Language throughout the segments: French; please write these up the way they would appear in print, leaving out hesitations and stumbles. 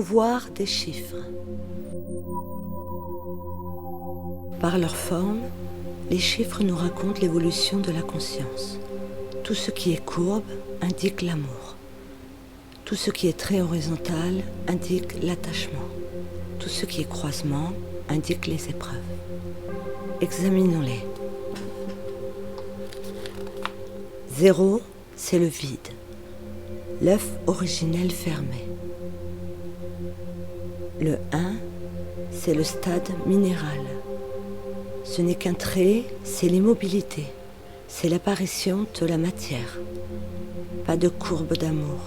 Pouvoir des chiffres. Par leur forme, les chiffres nous racontent l'évolution de la conscience. Tout ce qui est courbe indique l'amour. Tout ce qui est trait horizontal indique l'attachement. Tout ce qui est croisement indique les épreuves. Examinons-les. 0, c'est le vide, l'œuf originel fermé. Le 1, c'est le stade minéral. Ce n'est qu'un trait, c'est l'immobilité, c'est l'apparition de la matière. Pas de courbe d'amour,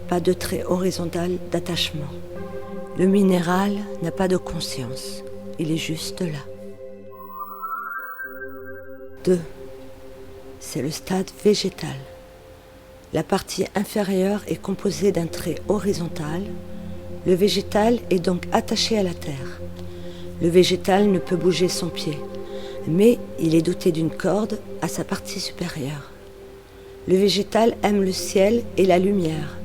pas de trait horizontal d'attachement. Le minéral n'a pas de conscience, il est juste là. 2, c'est le stade végétal. La partie inférieure est composée d'un trait horizontal. Le végétal est donc attaché à la terre. Le végétal ne peut bouger son pied, mais il est doté d'une corde à sa partie supérieure. Le végétal aime le ciel et la lumière,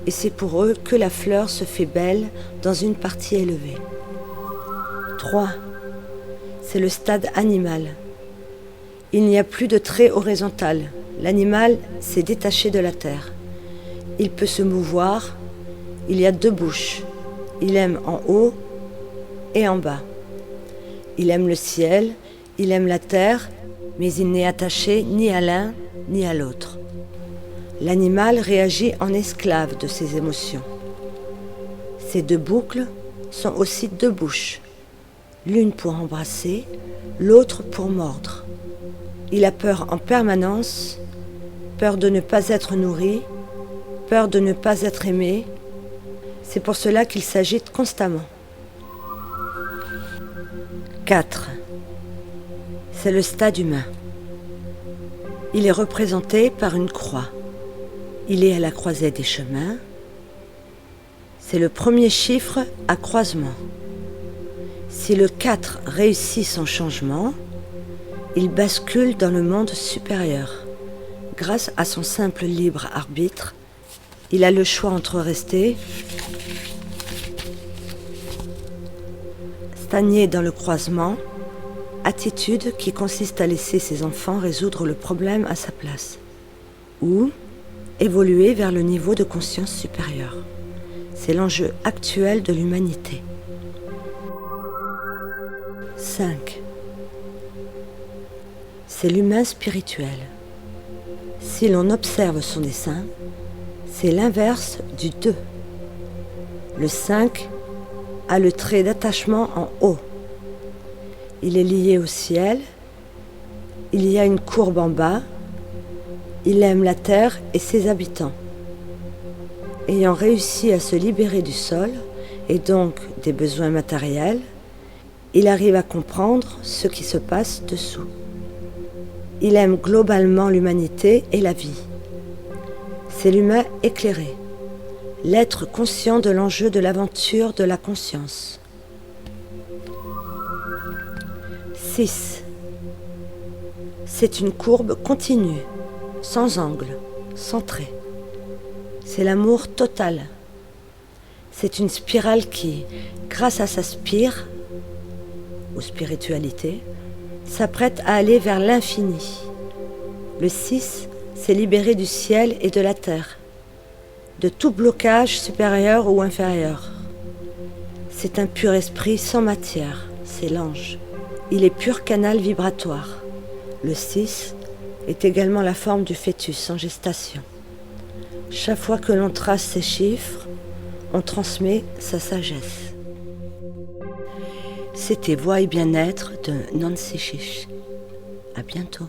et c'est pour eux que la fleur se fait belle dans une partie élevée. 3. C'est le stade animal. Il n'y a plus de trait horizontal. L'animal s'est détaché de la terre. Il peut se mouvoir. Il y a 2 bouches. Il aime en haut et en bas. Il aime le ciel, il aime la terre, mais il n'est attaché ni à l'un ni à l'autre. L'animal réagit en esclave de ses émotions. Ces 2 boucles sont aussi 2 bouches, l'une pour embrasser, l'autre pour mordre. Il a peur en permanence, peur de ne pas être nourri, peur de ne pas être aimé. C'est pour cela qu'il s'agite constamment. 4. C'est le stade humain. Il est représenté par une croix. Il est à la croisée des chemins. C'est le premier chiffre à croisement. Si le 4 réussit son changement, il bascule dans le monde supérieur. Grâce à son simple libre arbitre, il a le choix entre rester stagné dans le croisement, attitude qui consiste à laisser ses enfants résoudre le problème à sa place, ou évoluer vers le niveau de conscience supérieure. C'est l'enjeu actuel de l'humanité. 5. C'est l'humain spirituel. Si l'on observe son dessin, c'est l'inverse du 2. Le 5 a le trait d'attachement en haut. Il est lié au ciel, il y a une courbe en bas, il aime la terre et ses habitants. Ayant réussi à se libérer du sol, et donc des besoins matériels, il arrive à comprendre ce qui se passe dessous. Il aime globalement l'humanité et la vie. C'est l'humain éclairé, l'être conscient de l'enjeu de l'aventure de la conscience. 6. C'est une courbe continue, sans angle, sans trait. C'est l'amour total. C'est une spirale qui, grâce à sa spire, ou spiritualité, s'apprête à aller vers l'infini. Le 6 s'est libéré du ciel et de la terre, de tout blocage supérieur ou inférieur. C'est un pur esprit sans matière, c'est l'ange. Il est pur canal vibratoire. Le 6 est également la forme du fœtus en gestation. Chaque fois que l'on trace ces chiffres, on transmet sa sagesse. C'était Voix et bien-être de Nancy Chiche. À bientôt.